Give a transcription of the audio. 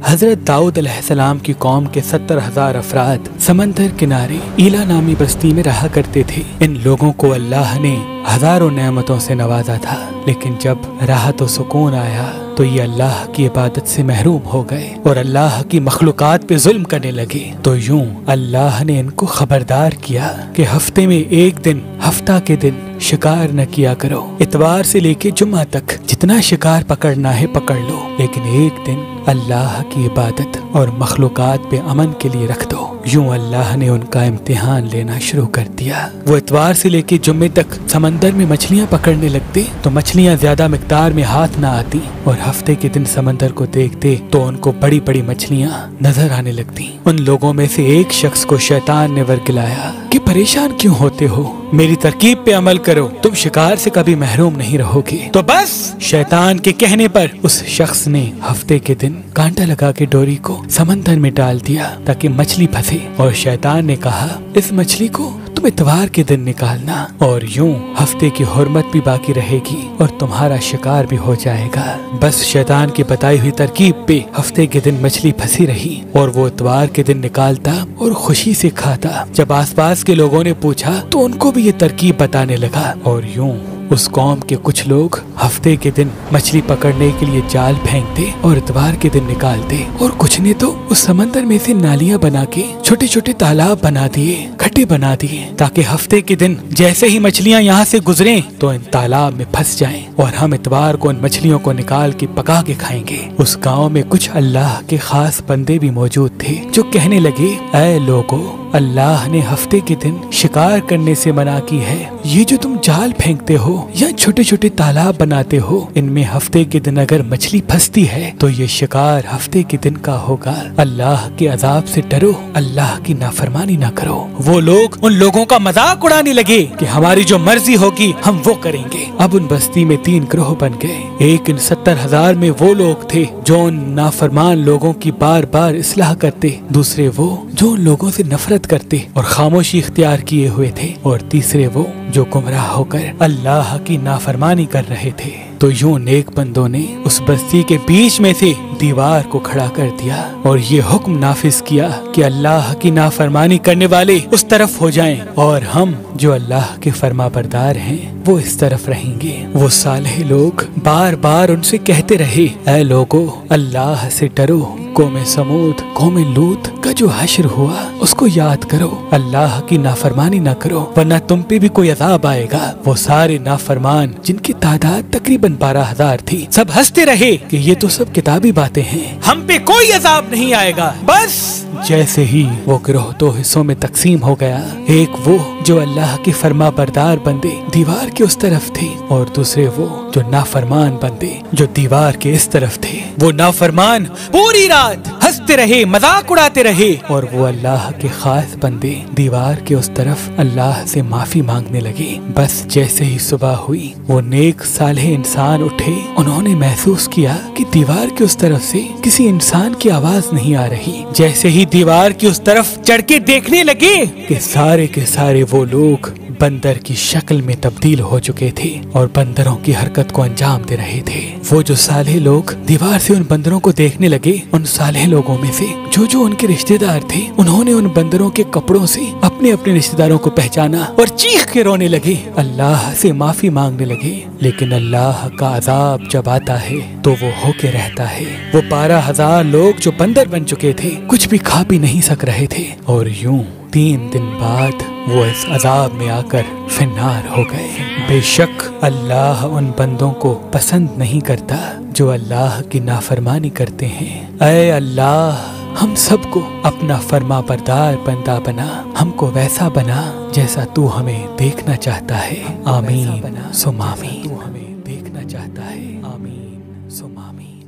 حضرت داؤد علیہ السلام کی قوم کے 70,000 افراد سمندر کنارے ایلا نامی بستی میں رہا کرتے تھے۔ ان لوگوں کو اللہ نے ہزاروں نعمتوں سے نوازا تھا، لیکن جب راحت و سکون آیا تو یہ اللہ کی عبادت سے محروم ہو گئے اور اللہ کی مخلوقات پہ ظلم کرنے لگے۔ تو یوں اللہ نے ان کو خبردار کیا کہ ہفتے میں ایک دن، ہفتہ کے دن شکار نہ کیا کرو۔ اتوار سے لے کے جمعہ تک جتنا شکار پکڑنا ہے پکڑ لو، لیکن ایک دن اللہ کی عبادت اور مخلوقات پہ امن کے لیے رکھ دو۔ یوں اللہ نے ان کا امتحان لینا شروع کر دیا۔ وہ اتوار سے لے کے جمعے تک سمندر میں مچھلیاں پکڑنے لگتے تو مچھلیاں زیادہ مقدار میں ہاتھ نہ آتی، اور ہفتے کے دن سمندر کو دیکھتے تو ان کو بڑی بڑی مچھلیاں نظر آنے لگتی۔ ان لوگوں میں سے ایک شخص کو شیطان نے ورگلایا کہ پریشان کیوں ہوتے ہو، میری ترکیب پہ عمل کرو، تم شکار سے کبھی محروم نہیں رہو گے۔ تو بس شیطان کے کہنے پر اس شخص نے ہفتے کے دن کانٹا لگا کے ڈوری کو سمندر میں ڈال دیا تاکہ مچھلی پھنسے، اور شیطان نے کہا اس مچھلی کو تم اتوار کے دن نکالنا، اور یوں ہفتے کی حرمت بھی باقی رہے گی اور تمہارا شکار بھی ہو جائے گا۔ بس شیطان کی بتائی ہوئی ترکیب پہ ہفتے کے دن مچھلی پھنسی رہی اور وہ اتوار کے دن نکالتا اور خوشی سے کھاتا۔ جب آس پاس کے لوگوں نے پوچھا تو ان کو بھی یہ ترکیب بتانے لگا، اور یوں اس قوم کے کچھ لوگ ہفتے کے دن مچھلی پکڑنے کے لیے جال پھینکتے اور اتوار کے دن نکالتے، اور کچھ نے تو اس سمندر میں سے نالیاں بنا کے چھوٹے چھوٹے تالاب بنا دیے، کھڈے بنا دیے، تاکہ ہفتے کے دن جیسے ہی مچھلیاں یہاں سے گزریں تو ان تالاب میں پھنس جائیں اور ہم اتوار کو ان مچھلیوں کو نکال کے پکا کے کھائیں گے۔ اس گاؤں میں کچھ اللہ کے خاص بندے بھی موجود تھے جو کہنے لگے، اے لوگو، اللہ نے ہفتے کے دن شکار کرنے سے منع کی ہے۔ یہ جو تم جال پھینکتے ہو یا چھوٹے چھوٹے تالاب بناتے ہو، ان میں ہفتے کے دن اگر مچھلی پھنستی ہے تو یہ شکار ہفتے کے دن کا ہوگا۔ اللہ کے عذاب سے ڈرو، اللہ کی نافرمانی نہ کرو۔ وہ لوگ ان لوگوں کا مذاق اڑانے لگے کہ ہماری جو مرضی ہوگی ہم وہ کریں گے۔ اب ان بستی میں 3 گروہ بن گئے۔ ایک ان 70,000 میں وہ لوگ تھے جو ان نافرمان لوگوں کی بار بار اصلاح کرتے، دوسرے وہ جو ان لوگوں سے نفرت کرتے اور خاموشی اختیار کیے ہوئے تھے، اور تیسرے وہ جو گمراہ ہو کر اللہ کی نافرمانی کر رہے تھے۔ تو یوں نیک بندوں نے اس بستی کے بیچ میں سے دیوار کو کھڑا کر دیا اور یہ حکم نافذ کیا کہ اللہ کی نافرمانی کرنے والے اس طرف ہو جائیں اور ہم جو اللہ کے فرما بردار ہیں وہ اس طرف رہیں گے۔ وہ صالح لوگ بار بار ان سے کہتے رہے، اے لوگو، اللہ سے ڈرو، قوم سمود، قوم لوط کا جو حشر ہوا اس کو یاد کرو، اللہ کی نافرمانی نہ کرو ورنہ تم پہ بھی کوئی عذاب آئے گا۔ وہ سارے نافرمان جن کی تعداد تقریباً 12,000 تھی، سب ہنستے رہے کہ یہ تو سب کتابی باتیں ہیں، ہم پہ کوئی عذاب نہیں آئے گا۔ بس جیسے ہی وہ گروہ 2 حصوں میں تقسیم ہو گیا، ایک وہ جو اللہ کے فرما بردار بندے دیوار کے اس طرف تھے، اور دوسرے وہ جو نافرمان بندے جو دیوار کے اس طرف تھے۔ وہ نافرمان پوری رات ہنستے رہے، مذاق اڑاتے رہے، اور وہ اللہ کے خاص بندے دیوار کے اس طرف اللہ سے معافی مانگنے لگے۔ بس جیسے ہی صبح ہوئی، وہ نیک صالح انسان اٹھے، انہوں نے محسوس کیا کہ دیوار کے اس طرف سے کسی انسان کی آواز نہیں آ رہی۔ جیسے ہی دیوار کی اس طرف چڑھ کے دیکھنے لگے کہ سارے کے سارے وہ لوگ بندر کی شکل میں تبدیل ہو چکے تھے اور بندروں کی حرکت کو انجام دے رہے تھے۔ وہ جو صالح لوگ دیوار سے ان بندروں کو دیکھنے لگے، ان صالح لوگوں میں سے جو ان کے رشتہ دار تھے، انہوں نے ان بندروں کے کپڑوں سے اپنے اپنے رشتہ داروں کو پہچانا اور چیخ کے رونے لگے، اللہ سے معافی مانگنے لگے۔ لیکن اللہ کا عذاب جب آتا ہے تو وہ ہو کے رہتا ہے۔ وہ 12,000 لوگ جو بندر بن چکے تھے کچھ بھی کھا بھی نہیں سک رہے تھے، اور یوں 3 دن بعد وہ اس عذاب میں آ کر فنار ہو گئے۔ بے شک اللہ ان بندوں کو پسند نہیں کرتا جو اللہ کی نافرمانی کرتے ہیں۔ اے اللہ، ہم سب کو اپنا فرما بردار بندہ بنا، ہم کو ویسا بنا جیسا تو ہمیں دیکھنا چاہتا ہے۔ آمین ثم آمین۔ تو ہمیں دیکھنا چاہتا ہے۔ آمین ثم آمین۔